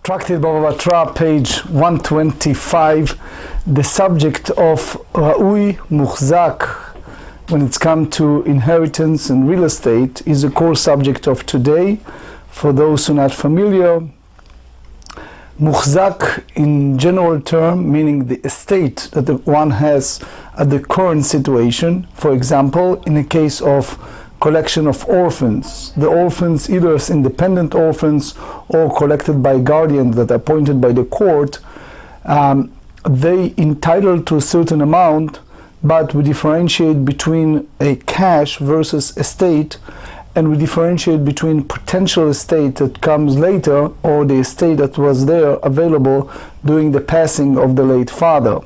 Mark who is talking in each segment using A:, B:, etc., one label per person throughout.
A: Tractate Bava Batra, page 125, the subject of Ra'ui Muchzak, when it's come to inheritance and real estate, is the core subject of today. For those who are not familiar, Muchzak in general term, meaning the estate that one has at the current situation. For example, in a case of collection of orphans, the orphans, either as independent orphans or collected by guardians that are appointed by the court, they entitled to a certain amount, but we differentiate between a cash versus estate, and we differentiate between potential estate that comes later or the estate that was there available during the passing of the late father.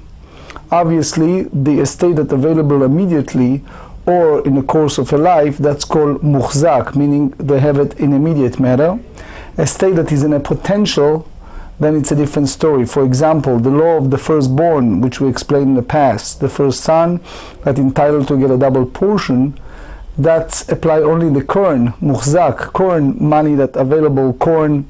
A: Obviously, the estate that's available immediately or in the course of a life, that's called muchzak, meaning they have it in immediate matter. A state that is in a potential, then it's a different story. For example, the law of the firstborn, which we explained in the past, the first son that entitled to get a double portion, that's apply only the current muchzak, current money that available, current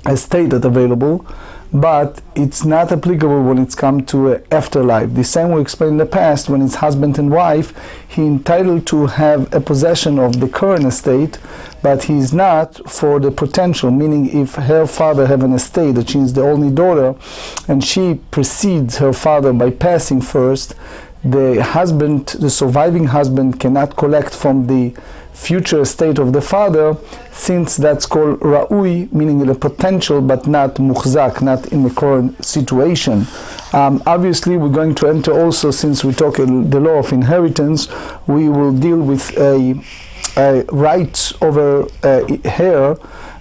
A: estate that available, but it's not applicable when it's come to afterlife. The same we explained in the past, when it's husband and wife, he entitled to have a possession of the current estate, but he is not for the potential, meaning if her father have an estate that she is the only daughter and she precedes her father by passing first, the husband, the surviving husband, cannot collect from the future estate of the father, since that's called ra'ui, meaning the potential, but not muchzak, not in the current situation. Obviously, we're going to enter also, since we talk the law of inheritance, we will deal with a right over heir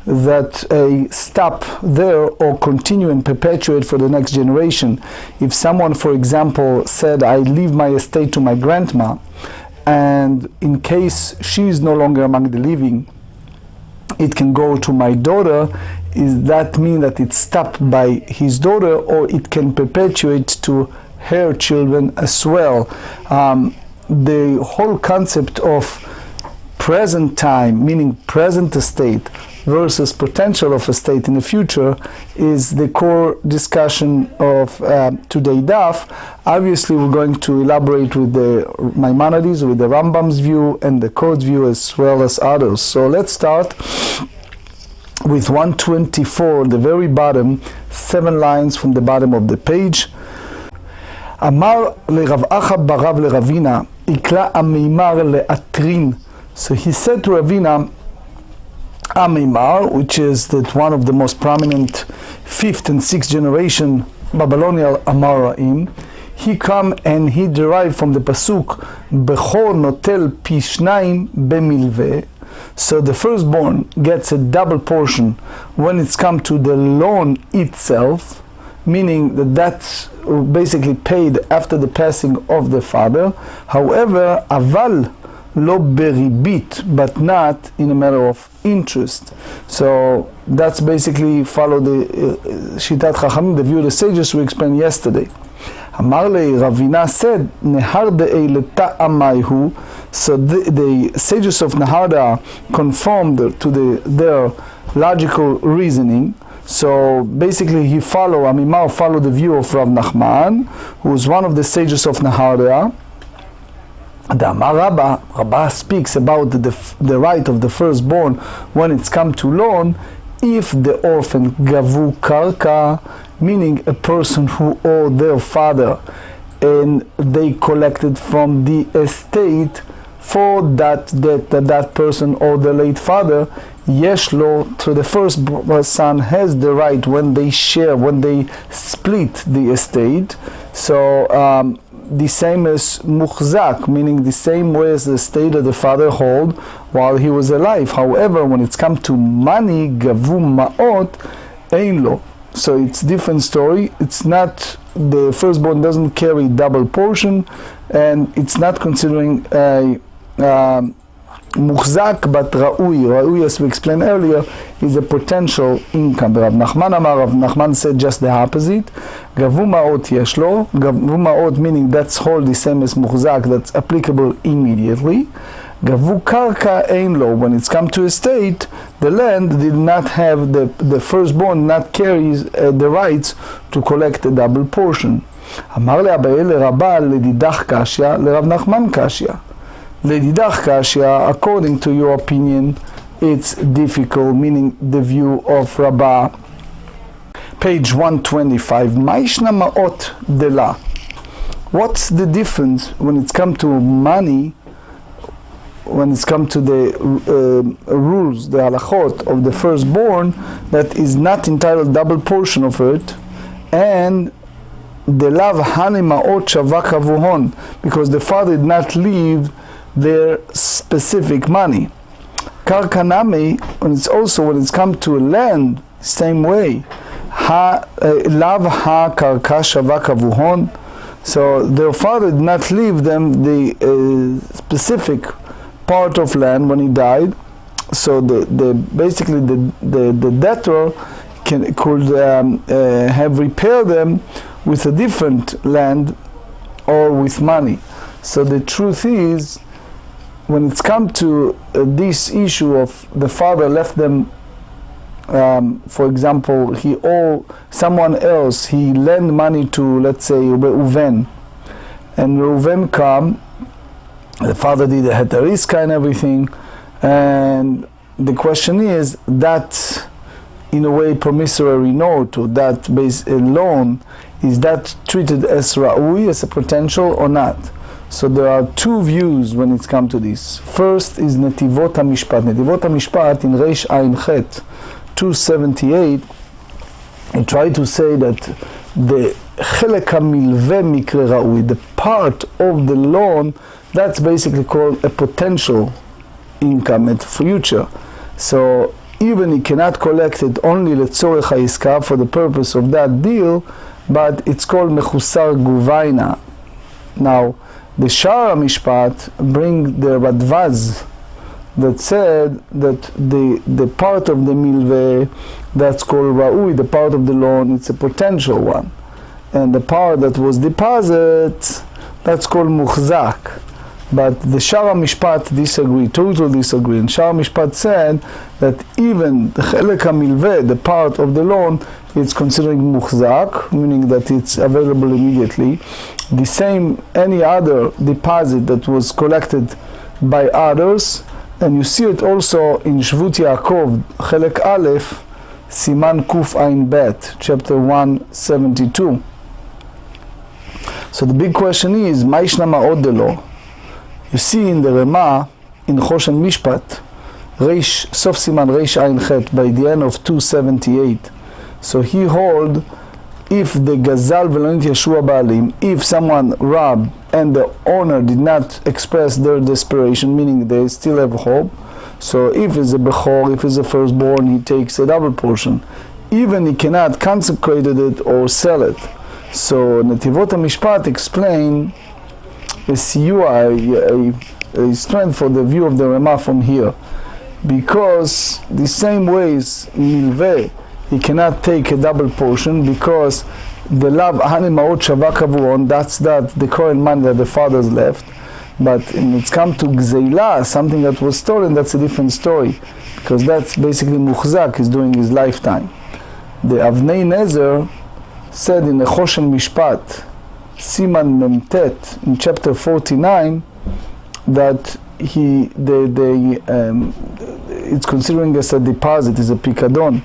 A: that stop there or continue and perpetuate for the next generation. If someone, for example, said, I leave my estate to my grandma, and in case she is no longer among the living, it can go to my daughter, does that mean that it's stopped by his daughter, or it can perpetuate to her children as well? The whole concept of present time, meaning present estate, versus potential of a state in the future is the core discussion of today's daf. Obviously, we're going to elaborate with the Maimonides, with the Rashbam's view and the court's view as well as others. So let's start with 124, the very bottom, 7 lines from the bottom of the page. Amar lerav Acha barav leravina, ikla ameimar leatrin. So he said to Ravina, Amimar, which is that one of the most prominent 5th and 6th generation Babylonian Amoraim, he come and he derived from the pasuk Bechor notel pishnayim bemilveh. So the firstborn gets a double portion when it's come to the loan itself, meaning that that's basically paid after the passing of the father. However, aval lo beribit, but not in a matter of interest. So that's basically follow the Shitat Chachamim, the view of the sages we explained yesterday. Amar le Ravina said, Nehar de'ei leta'amayhu. So the sages of Nehardea conformed to their logical reasoning. So basically he Amimar followed the view of Rav Nachman, who is one of the sages of Nehardea. The Amar Rabbah speaks about the right of the firstborn when it's come to loan, if the orphan gavu karka, meaning a person who owed their father and they collected from the estate for that person or the late father, yeshlo, so the first son has the right when they share, when they split the estate. So the same as muchzak, meaning the same way as the estate that the father hold while he was alive. However, when it's come to money, gavu ma'ot, ein lo. So it's different story. It's not, the firstborn doesn't carry double portion, and it's not considering a muchzak, but ra'ui. Ra'ui, as we explained earlier, is a potential income. Rav Nachman said just the opposite. Gavu ma'ot yeshlo. Gavu ma'ot meaning that's whole the same as muchzak, that's applicable immediately. Gavu karka ein lo. When it's come to estate, the land did not have, the firstborn not carries the rights to collect a double portion. אמר לאביי לרבה לדידך קשיא, לרב נחמן קשיא. לדידך קשיא, according to your opinion, it's difficult, meaning the view of Rabbah. Page 125. מה ישנה מעות דלה? What's the difference when it's come to money, when it's come to the rules, the halachot of the firstborn, that is not entitled double portion of it, and the lav hani ma'ot shava kavuhon, because the father did not leave their specific money. Karkanami, when it's come to land, same way. Lav ha karka shava kavuhon. So their father did not leave them the specific part of land when he died. So basically the debtor could have repaired them with a different land or with money. So the truth is, when it's come to this issue of the father left them, for example, someone else, he lent money to, let's say, Reuven, and Reuven come, the father did a heteriska and everything, and the question is, that in a way promissory note, or that loan, is that treated as ra'ui, as a potential, or not? So there are two views when it's come to this. First is Netivot HaMishpat. Netivot HaMishpat in Reish Ayin Chet 278, I try to say that the Chelek HaMilveh Mikre Ra'ui, the part of the loan, that's basically called a potential income at future. So even he cannot collect it only letzorech ha'izka, for the purpose of that deal, but it's called mechusar guvaina. Now, the Shar HaMishpat bring the Radvaz that said that the part of the milveh that's called ra'ui, the part of the loan, it's a potential one, and the part that was deposit, that's called muchzak. But the Shar HaMishpat disagree, total disagree. And Shar HaMishpat said that even the Chelek HaMilveh, the part of the loan, it's considering muchzak, meaning that it's available immediately. The same, any other deposit that was collected by others, and you see it also in Shvut Yaakov, Chelek Aleph, Siman Kuf Ayin Bet, chapter 172. So the big question is, Ma yishna ma'od delo? You see in the Rema, in Choshen Mishpat, Sof Siman Reish Ayin Chet, by the end of 278. So he hold, if the Gazal Velonit Yeshua Baalim, if someone robbed and the owner did not express their desperation, meaning they still have hope, so if it's a Bechor, if it's a firstborn, he takes a double portion. Even he cannot consecrate it or sell it. So Netivot HaMishpat explain a strength for the view of the Rema from here, because the same ways milveh, he cannot take a double portion, because the lav hani ma'ot shava kavuon, that's the current money that the father's left. But when it's come to gzeila, something that was stolen, that's a different story, because that's basically muchzak is doing his lifetime. The Avnei Nezer said in the Choshen Mishpat Siman Memtet in chapter 49 that it's considering as a deposit, is a pikadon,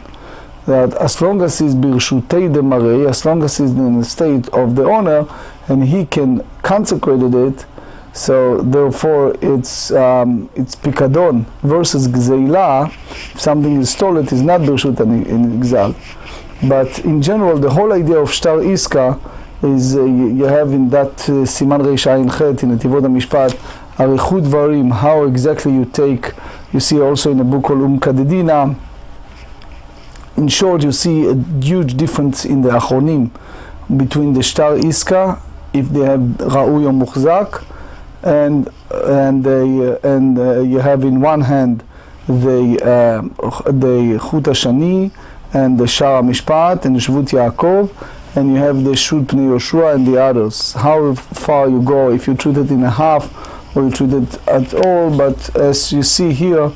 A: that as long as he's birshutei demarei, as long as he's in the state of the owner and he can consecrate it, so therefore it's pikadon versus gzeila. If something is stolen, it is not birshut in exile. But in general, the whole idea of shtar iska is you have in that Siman Reish Ayin Chet in Netivot HaMishpat Arichut Varim, how exactly you take. You see also in a book called Kadedina. In short, you see a huge difference in the Achronim between the Shtar Iska, if they have Ra'ui or Muchzak, and you have in one hand the Chut HaShani and the Shar HaMishpat and the Shvut Yaakov, and you have the Shut Pnei Yoshua and the others. How far you go, if you treat it in a half or you treat it at all. But as you see here,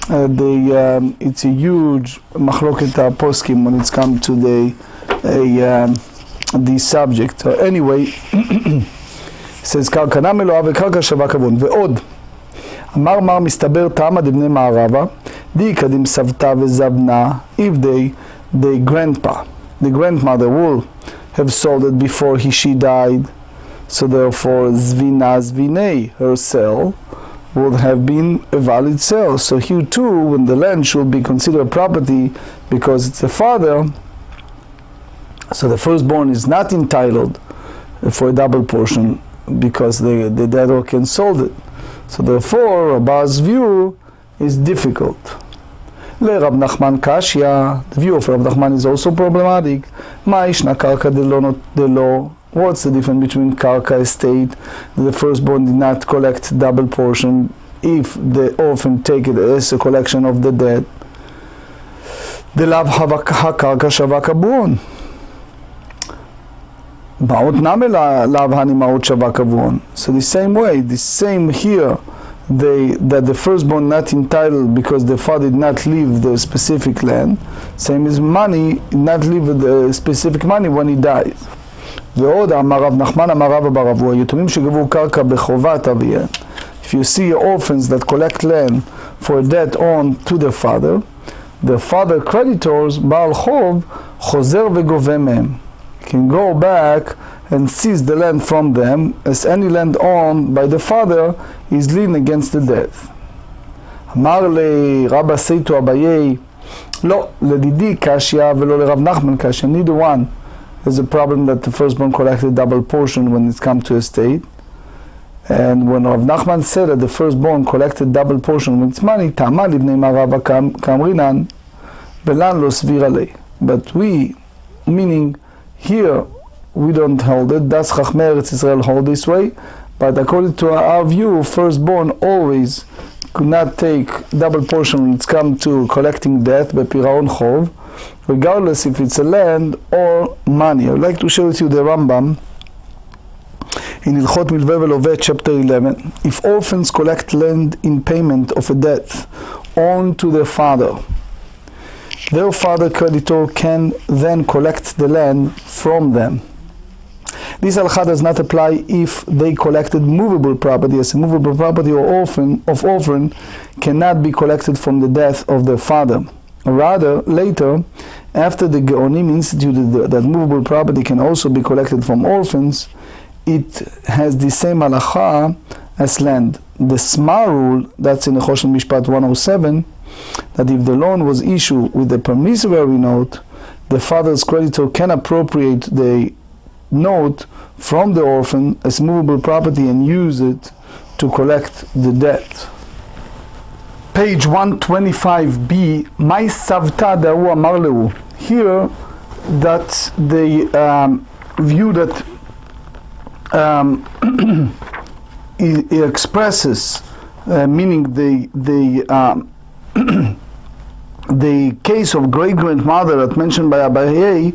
A: it's a huge machloket poskim when it's come to the subject. Anyway, says קרקע נמלואה וקרקע שווה כבון. ועוד, אמר מר מסתבר תמה דבני מערבה, די קדים סבתא וזבנה, if the grandmother will have sold it before she died, so therefore zvina zvinei, her sale, would have been a valid sale. So here too, when the land should be considered property because it's the father, so the firstborn is not entitled for a double portion because the debtor can sold it. So therefore, Rabba's view is difficult. Le Rab Nachman Kashya, the view of Rab Nachman is also problematic. Ma'ishna karka delo. What's the difference between karka estate? The firstborn did not collect double portion if the orphan take it as a collection of the debt. The lav hakarka shava kabron. Ba'ot name lav hanimaot shava kabron. So the same way, the same here, that the firstborn not entitled because the father did not leave the specific land. Same as money, not leave the specific money when he dies. ועוד אמר רב נחמן אמר רבא בר אבוה, יתומים שגבו קרקע בחובת אביהם. If you see orphans that collect land for a debt owed to the father creditors, בעל חוב, חוזר וגובה מהם. Can go back and seize the land from them, as any land owned by the father is lien against the debt. אמר לרבא סייטו אביי, לא, לדידי קשיא ולא לרב נחמן קשיא, neither one. There's a problem that the firstborn collected double portion when it's come to estate. And when Rav Nachman said that the firstborn collected double portion when it's money, Ta'ama libnei marava kamrinan, velan lo svira lei. But we, meaning here, we don't hold it. Das Chachmei Eretz Israel hold this way. But according to our view, firstborn always could not take double portion when it's come to collecting debt, bepiraon chov, regardless if it's a land or money. I would like to share with you the Rashbam in Ilchot Milveh Veloveh, chapter 11. If orphans collect land in payment of a debt owed to their father, their father creditor can then collect the land from them. This halakha does not apply if they collected movable property, as a movable property or orphan cannot be collected from the death of their father. Rather, later, after the Geonim instituted that movable property can also be collected from orphans, it has the same halakha as land. The Smar rule, that's in the Choshen Mishpat 107, that if the loan was issued with a promissory note, the father's creditor can appropriate the note from the orphan as movable property and use it to collect the debt. Page 125b, my savta dahu amar lehu. Here, that the view that it expresses, meaning the case of great grandmother that mentioned by Abaye.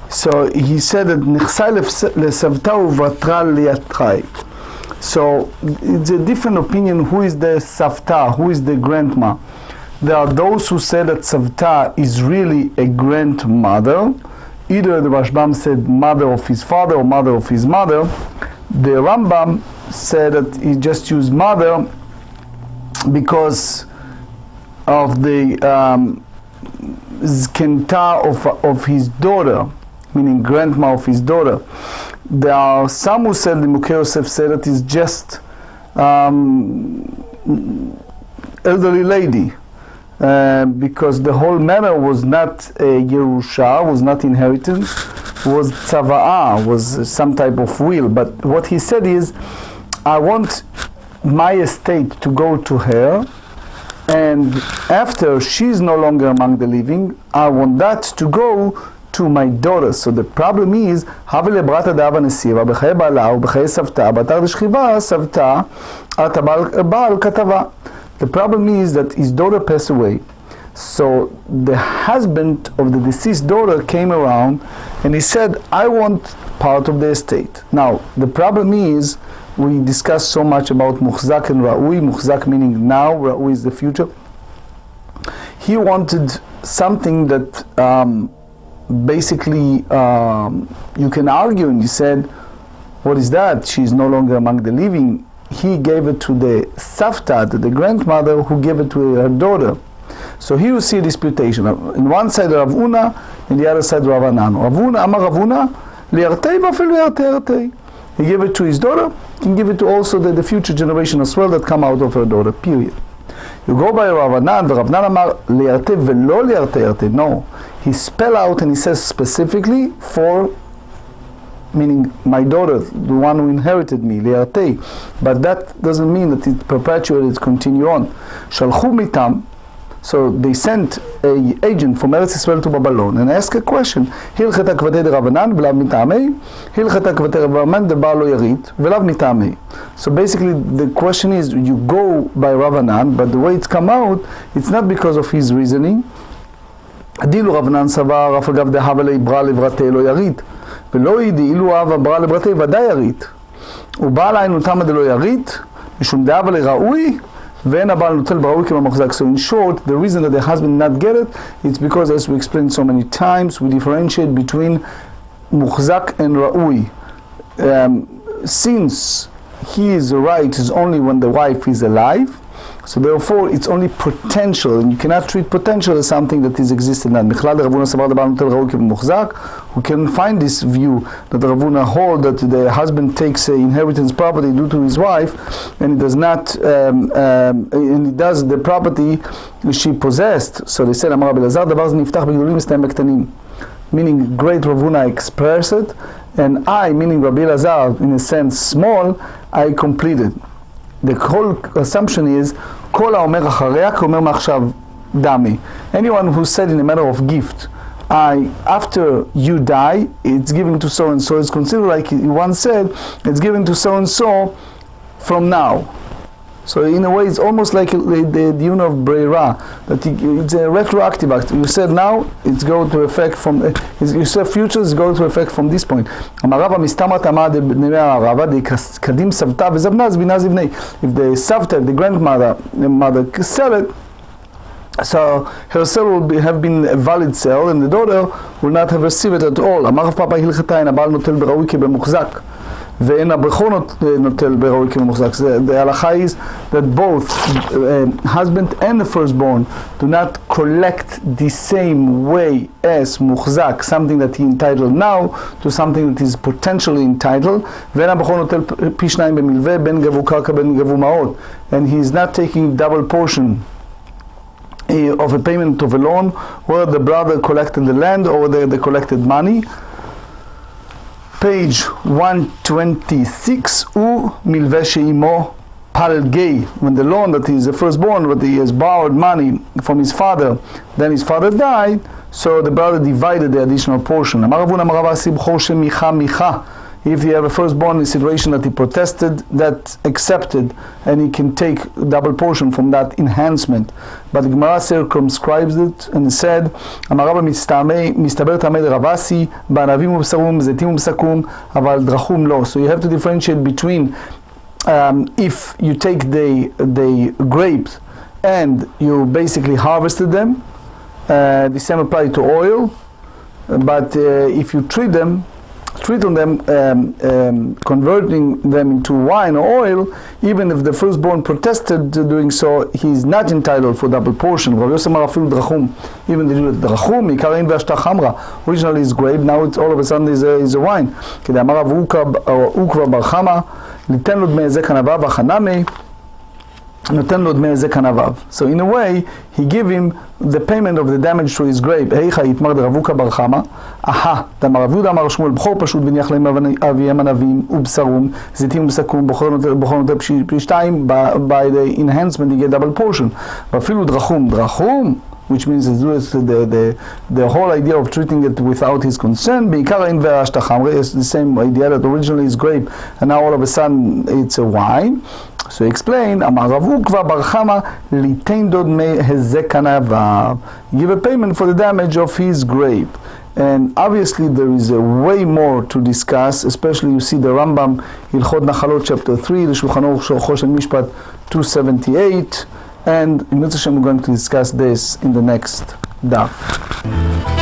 A: So he said that nechsai lesavta uvatra liatrai. So it's a different opinion who is the savta, who is the grandma. There are those who say that savta is really a grandmother. Either the Rashbam said mother of his father or mother of his mother. The Rambam said that he just used mother because of the zkenta of his daughter, meaning grandma of his daughter. There are some who said, the Mukhe Yosef said that it's just elderly lady, because the whole matter was not a Yerusha, was not inheritance, was tzava'ah, was some type of will. But what he said is, I want my estate to go to her, and after she's no longer among the living, I want that to go to my daughter. So the problem is, the problem is that his daughter passed away. So the husband of the deceased daughter came around and he said, I want part of the estate. Now, the problem is, we discussed so much about muhzak and ra'ui, muhzak meaning now, ra'ui is the future. he wanted something that basically you can argue, and he said, what is that? She's no longer among the living. He gave it to the Savta, to the grandmother, who gave it to her daughter. So here you see a disputation. In one side Rav Una, in the other side Rav Anan. Amar Rav Una, li'artei v'afilu artei. He gave it to his daughter, he can give it to also the future generation as well that come out of her daughter, period. You go by Rav Anan, Rav Anan Amar li'artei v'lo li'artei. No, he spell out and he says specifically for, meaning my daughter, the one who inherited me, li'artei. But that doesn't mean that it perpetuates, it continue on. Shalchu mitam. So they sent an agent from Eretz Yisrael to Babylon and asked a question. Hilcheta kvatei de Ravanan v'lav mitamei. Hilcheta kvatei Ravanan de Baal lo yarit v'lav mitamei. So basically the question is, you go by Ravanan, but the way it's come out, it's not because of his reasoning. Adilu Ravanan savar af agav de hava leibra levratei lo yarit v'lo yidi ilu hava bra levratei vadai yarit u'ba alaynu tama de lo yarit mishum de hava le'ra'ui. So in short, the reason that the husband did not get it, it's because, as we explained so many times, we differentiate between muhzak and ra'ui. Since he is right is only when the wife is alive, so therefore it's only potential, and you cannot treat potential as something that is existing. And we can find this view that Ravuna hold that the husband takes inheritance property due to his wife, and he does not, and he does the property she possessed. So they said, meaning great Ravuna expressed it, and I, meaning Rabbi Elazar, in a sense small, I completed. The whole assumption is, anyone who said in a matter of gift, after you die, it's given to so and so, it's considered like he once said, it's given to so and so from now. So in a way, it's almost like the Diyun of Breira, that it's a retroactive act. You said now, it's going to affect from, you said future, it's going to affect from this point. If the Savta, the grandmother, the mother sell it, so her sale will have been a valid sale, and the daughter will not have received it at all. The halacha is that both husband and the firstborn do not collect the same way as muhzak, something that he entitled now, to something that is potentially entitled. And he is not taking double portion of a payment of a loan, where the brother collected the land or whether they collected money. Page 126, milve she'imo palgei. When the loan that is the firstborn, but he has borrowed money from his father, then his father died, so the brother divided the additional portion. If you have a firstborn in a situation that he protested, that accepted, and he can take double portion from that enhancement. But the Gemara circumscribes it and said, "Amarabba mistaber tamei ravasi ba'anavim u'bsarum zetim u'bsakum aval drachum lo." So you have to differentiate between if you take the grapes and you basically harvested them, the same applies to oil. But if you treat on them, converting them into wine or oil, even if the firstborn protested doing so, he is not entitled for double portion. Even the drachum, originally is grape, now it's all of a sudden is a wine. So in a way, he gave him the payment of the damage to his grape. By the enhancement, he get double portion. Which means it's the whole idea of treating it without his consent. It's the same idea that originally is grape, and now all of a sudden it's a wine. So he explained, give a payment for the damage of his grape. And obviously there is a way more to discuss, especially you see the Rambam, Hilchot Nachalot chapter 3, the Shulchan Aruch Shorcho Shel Mishpat 278, And in Mitzvah Hashem, we're going to discuss this in the next daf.